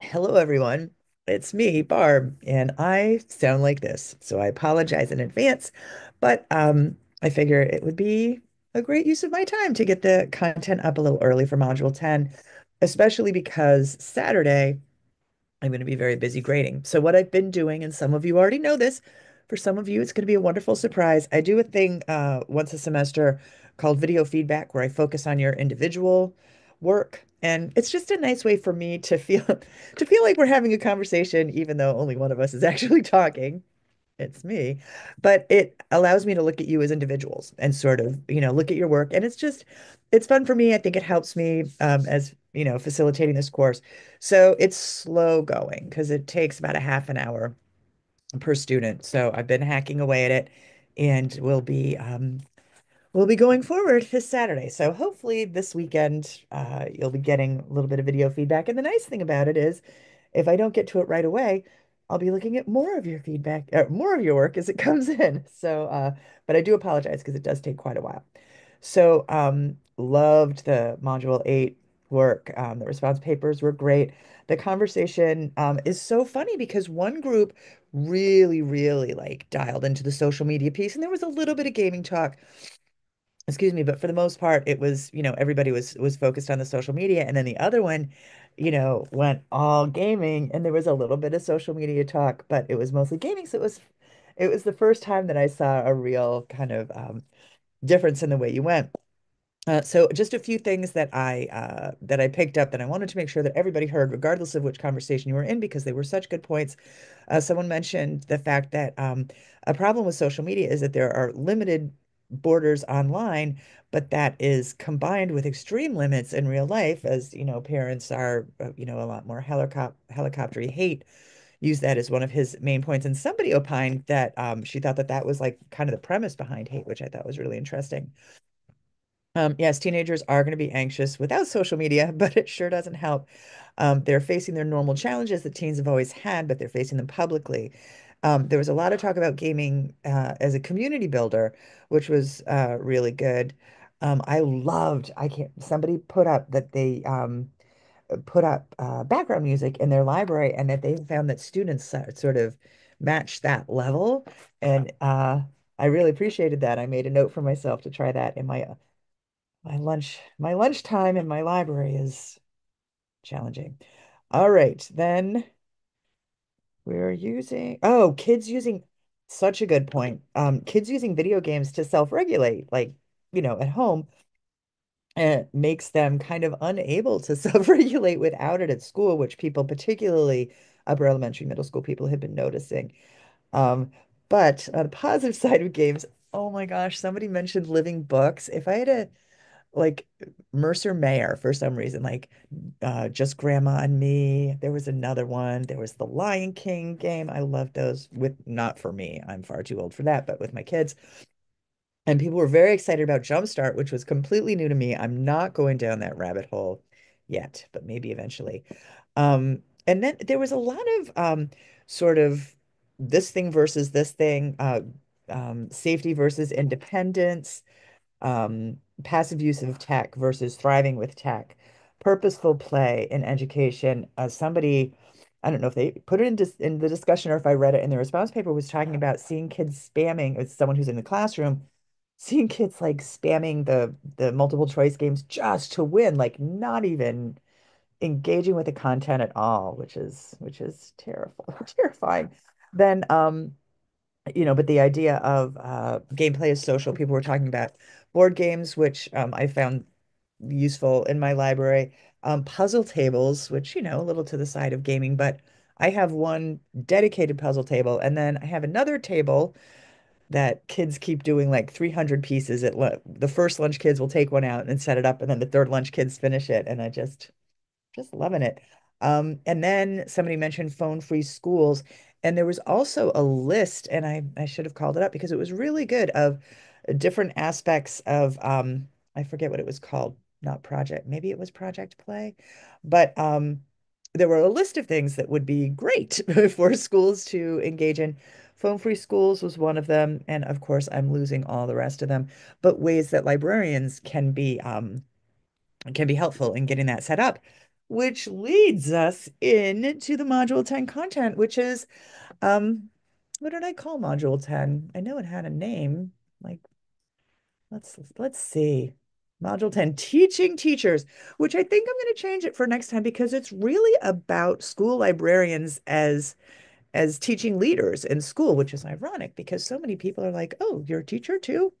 Hello, everyone. It's me, Barb, and I sound like this, so I apologize in advance. But I figure it would be a great use of my time to get the content up a little early for Module 10, especially because Saturday I'm going to be very busy grading. So what I've been doing, and some of you already know this, for some of you it's going to be a wonderful surprise. I do a thing once a semester called video feedback where I focus on your individual work. And it's just a nice way for me to feel to feel like we're having a conversation, even though only one of us is actually talking. It's me, but it allows me to look at you as individuals and sort of, look at your work. And it's fun for me. I think it helps me as, facilitating this course. So it's slow going because it takes about a half an hour per student. So I've been hacking away at it and we'll be going forward this Saturday. So hopefully this weekend, you'll be getting a little bit of video feedback. And the nice thing about it is, if I don't get to it right away, I'll be looking at more of your feedback, more of your work as it comes in. So, but I do apologize because it does take quite a while. So, loved the Module 8 work. The response papers were great. The conversation, is so funny because one group really, really like dialed into the social media piece, and there was a little bit of gaming talk, excuse me, but for the most part it was, everybody was focused on the social media, and then the other one, went all gaming, and there was a little bit of social media talk, but it was mostly gaming. So it was the first time that I saw a real kind of difference in the way you went. So just a few things that I picked up that I wanted to make sure that everybody heard, regardless of which conversation you were in, because they were such good points. Someone mentioned the fact that a problem with social media is that there are limited borders online, but that is combined with extreme limits in real life, as parents are, a lot more helicoptery hate. Use that as one of his main points. And somebody opined that she thought that that was like kind of the premise behind hate, which I thought was really interesting. Yes, teenagers are going to be anxious without social media, but it sure doesn't help. They're facing their normal challenges that teens have always had, but they're facing them publicly. There was a lot of talk about gaming as a community builder, which was really good. I can't, somebody put up that they put up background music in their library, and that they found that students sort of matched that level. And I really appreciated that. I made a note for myself to try that in my lunchtime in my library is challenging. All right, then kids using, such a good point. Kids using video games to self-regulate, like, at home, makes them kind of unable to self-regulate without it at school, which people, particularly upper elementary, middle school people, have been noticing. Um, but on the positive side of games, oh my gosh, somebody mentioned living books. If I had a like Mercer Mayer for some reason, like Just Grandma and Me. There was another one. There was the Lion King game. I loved those with, not for me. I'm far too old for that, but with my kids. And people were very excited about Jumpstart, which was completely new to me. I'm not going down that rabbit hole yet, but maybe eventually. And then there was a lot of sort of this thing versus this thing, safety versus independence, passive use of tech versus thriving with tech, purposeful play in education. I don't know if they put it in the discussion or if I read it in the response paper, was talking about seeing kids spamming, as someone who's in the classroom, seeing kids like spamming the multiple choice games just to win, like not even engaging with the content at all, which is terrible, terrifying. Then but the idea of gameplay is social. People were talking about board games, which I found useful in my library. Puzzle tables, which, a little to the side of gaming, but I have one dedicated puzzle table, and then I have another table that kids keep doing like 300 pieces the first lunch kids will take one out and set it up, and then the third lunch kids finish it, and I just loving it. And then somebody mentioned phone-free schools, and there was also a list, and I should have called it up because it was really good, of different aspects of I forget what it was called, not project, maybe it was project play, but there were a list of things that would be great for schools to engage in. Phone-free schools was one of them, and of course I'm losing all the rest of them, but ways that librarians can be can be helpful in getting that set up, which leads us into the Module 10 content, which is, what did I call Module 10? I know it had a name. Like, let's see. Module 10, teaching teachers, which I think I'm going to change it for next time because it's really about school librarians as teaching leaders in school, which is ironic because so many people are like, "Oh, you're a teacher too?"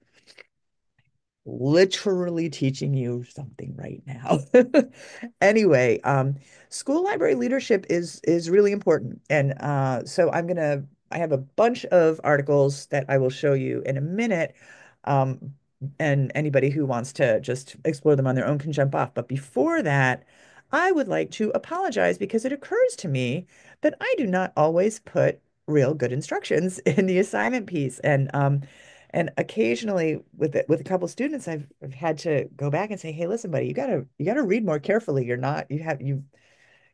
Literally teaching you something right now. Anyway, school library leadership is really important. And so I have a bunch of articles that I will show you in a minute. Um, and anybody who wants to just explore them on their own can jump off. But before that, I would like to apologize because it occurs to me that I do not always put real good instructions in the assignment piece. And occasionally with a couple students, I've had to go back and say, hey, listen, buddy, you gotta read more carefully. You're not, you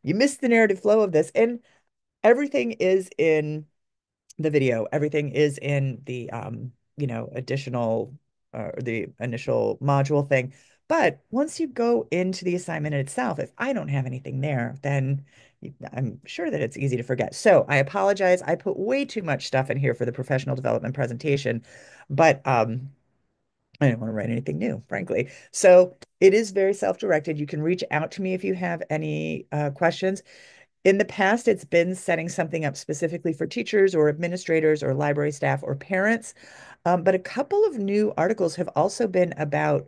missed the narrative flow of this. And everything is in the video. Everything is in the additional the initial module thing. But once you go into the assignment itself, if I don't have anything there, then I'm sure that it's easy to forget. So I apologize. I put way too much stuff in here for the professional development presentation, but I didn't want to write anything new, frankly. So it is very self-directed. You can reach out to me if you have any questions. In the past, it's been setting something up specifically for teachers or administrators or library staff or parents. But a couple of new articles have also been about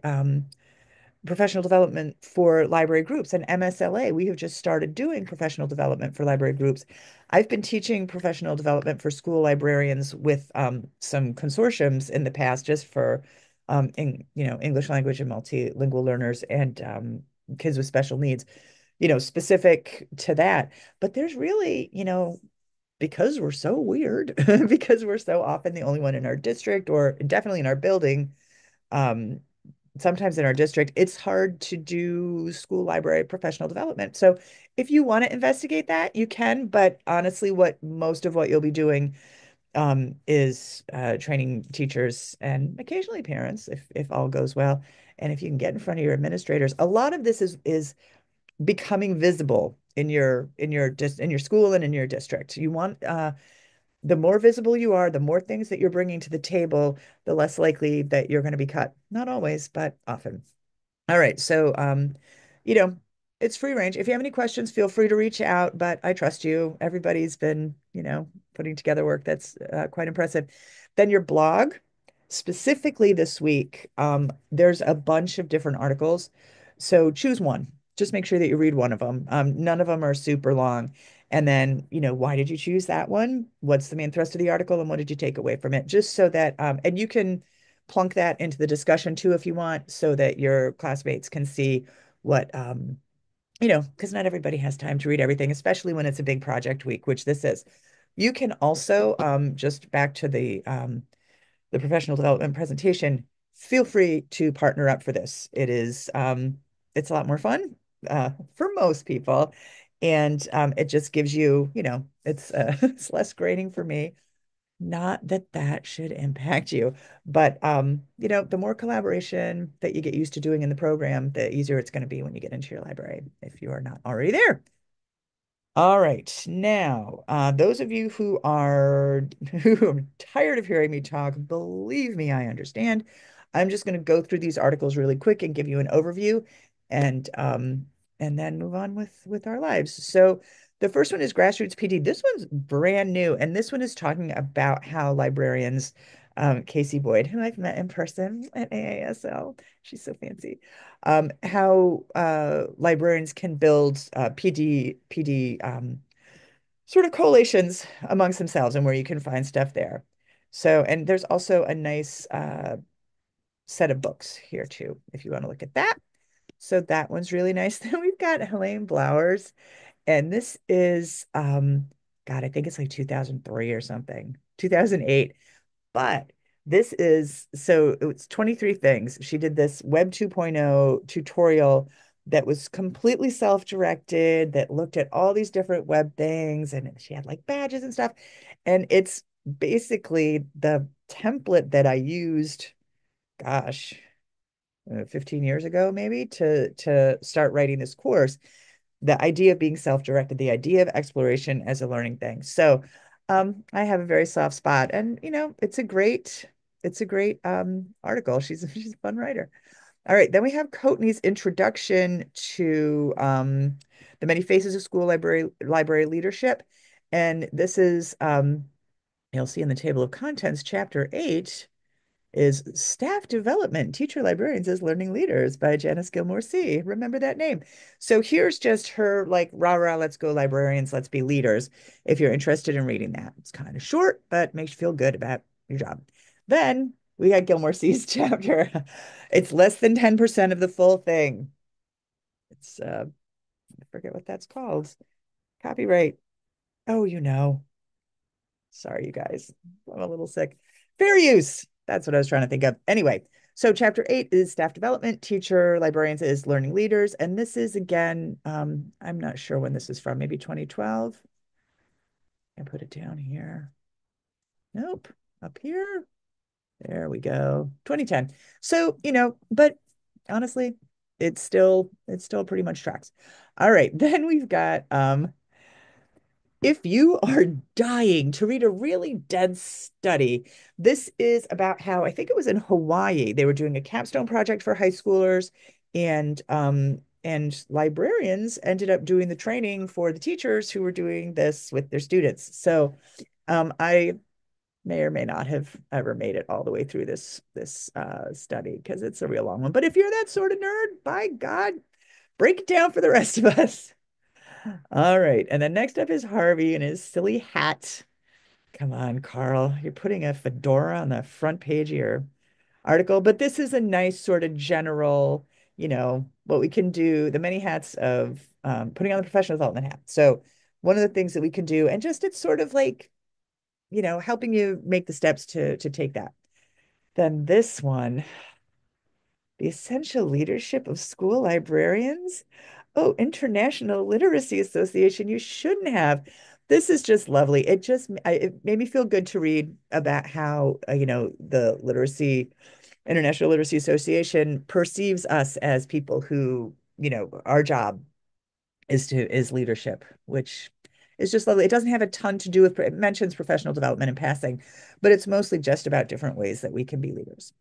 professional development for library groups and MSLA. We have just started doing professional development for library groups. I've been teaching professional development for school librarians with some consortiums in the past, just for English language and multilingual learners and kids with special needs, specific to that. But there's really, because we're so weird, because we're so often the only one in our district or definitely in our building, um, sometimes in our district, it's hard to do school library professional development. So if you want to investigate that, you can. But honestly, what most of what you'll be doing is training teachers and occasionally parents, if all goes well. And if you can get in front of your administrators, a lot of this is becoming visible in your school and in your district. You want the more visible you are, the more things that you're bringing to the table, the less likely that you're going to be cut. Not always, but often. All right. So, you know, it's free range. If you have any questions, feel free to reach out, but I trust you. Everybody's been, putting together work that's quite impressive. Then your blog, specifically this week, there's a bunch of different articles. So choose one. Just make sure that you read one of them. None of them are super long. And then, why did you choose that one? What's the main thrust of the article and what did you take away from it? Just so that, and you can plunk that into the discussion too if you want, so that your classmates can see what because not everybody has time to read everything, especially when it's a big project week, which this is. You can also just back to the professional development presentation, feel free to partner up for this. It's a lot more fun for most people, and it just gives you, it's it's less grading for me. Not that that should impact you, but the more collaboration that you get used to doing in the program, the easier it's going to be when you get into your library if you are not already there. All right. Now, those of you who are who are tired of hearing me talk, believe me, I understand. I'm just going to go through these articles really quick and give you an overview and then move on with our lives. So the first one is Grassroots PD. This one's brand new, and this one is talking about how librarians, Casey Boyd, who I've met in person at AASL, she's so fancy, how librarians can build PD sort of collations amongst themselves and where you can find stuff there. So, and there's also a nice set of books here too, if you want to look at that. So that one's really nice. Then we've got Helene Blowers, and this is God, I think it's like 2003 or something, 2008. But this is so it's 23 things. She did this Web 2.0 tutorial that was completely self-directed, that looked at all these different web things, and she had like badges and stuff. And it's basically the template that I used, gosh, 15 years ago, maybe, to start writing this course. The idea of being self-directed, the idea of exploration as a learning thing. So I have a very soft spot, and it's a great article. She's a fun writer. All right, then we have Courtney's introduction to the many faces of school library leadership. And this is you'll see in the table of contents, chapter 8 is Staff Development, Teacher Librarians as Learning Leaders by Janice Gilmore C. Remember that name. So here's just her like, rah, rah, let's go librarians, let's be leaders. If you're interested in reading that, it's kind of short, but makes you feel good about your job. Then we got Gilmore C's chapter. It's less than 10% of the full thing. It's, I forget what that's called. Copyright. Oh, Sorry, you guys. I'm a little sick. Fair use. That's what I was trying to think of. Anyway, so chapter 8 is staff development, teacher, librarians as learning leaders. And this is again, I'm not sure when this is from, maybe 2012. I put it down here. Nope. Up here. There we go. 2010. So, but honestly, it still pretty much tracks. All right. Then we've got if you are dying to read a really dense study, this is about how I think it was in Hawaii. They were doing a capstone project for high schoolers, and librarians ended up doing the training for the teachers who were doing this with their students. So I may or may not have ever made it all the way through this study because it's a real long one. But if you're that sort of nerd, by God, break it down for the rest of us. All right. And then next up is Harvey and his silly hat. Come on, Carl. You're putting a fedora on the front page of your article. But this is a nice sort of general, what we can do, the many hats of putting on the professional development hat. So one of the things that we can do, and just it's sort of like, helping you make the steps to take that. Then this one, the essential leadership of school librarians. Oh, International Literacy Association. You shouldn't have. This is just lovely. It made me feel good to read about how, the International Literacy Association perceives us as people who, our job is leadership, which is just lovely. It doesn't have a ton to do with, it mentions professional development in passing, but it's mostly just about different ways that we can be leaders.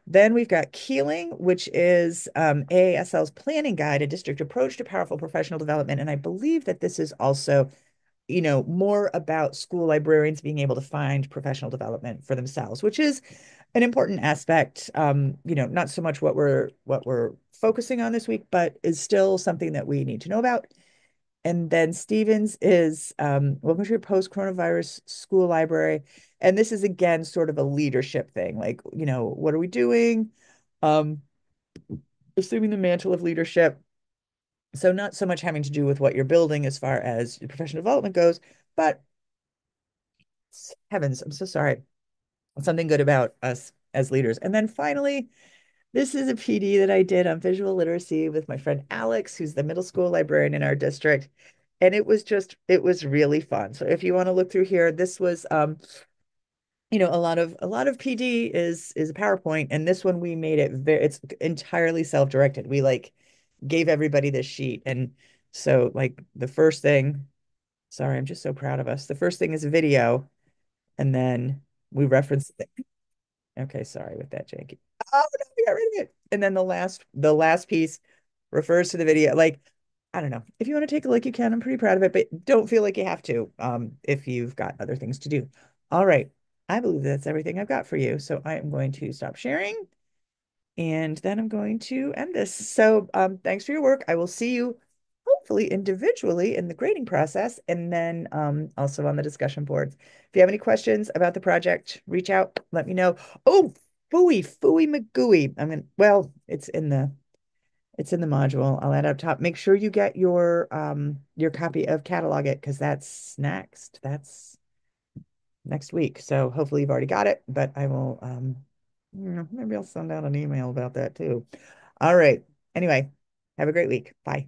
Then we've got Keeling, which is AASL's planning guide, a district approach to powerful professional development. And I believe that this is also, more about school librarians being able to find professional development for themselves, which is an important aspect. Not so much what we're focusing on this week, but is still something that we need to know about. And then Stevens is Welcome to your post-coronavirus school library. And this is again sort of a leadership thing. Like, what are we doing? Um, Assuming the mantle of leadership. So not so much having to do with what you're building as far as your professional development goes, but heavens, I'm so sorry. Something good about us as leaders. And then finally, this is a PD that I did on visual literacy with my friend Alex, who's the middle school librarian in our district. And it was really fun. So if you want to look through here, this was a lot of PD is a PowerPoint, and this one we made it's entirely self-directed. We like gave everybody this sheet. And so like the first thing, sorry, I'm just so proud of us. The first thing is a video, and then we reference okay, sorry with that, janky. Oh no, we got rid of it. And then the last piece refers to the video. Like, I don't know. If you want to take a look, you can. I'm pretty proud of it, but don't feel like you have to, if you've got other things to do. All right. I believe that's everything I've got for you. So I am going to stop sharing, and then I'm going to end this. So thanks for your work. I will see you hopefully individually in the grading process, and then also on the discussion boards. If you have any questions about the project, reach out, let me know. Oh, Fooey Magooey. Well, it's in the module. I'll add up top. Make sure you get your copy of Catalog It, because that's next. That's next week. So hopefully you've already got it, but I will maybe I'll send out an email about that too. All right. Anyway, have a great week. Bye.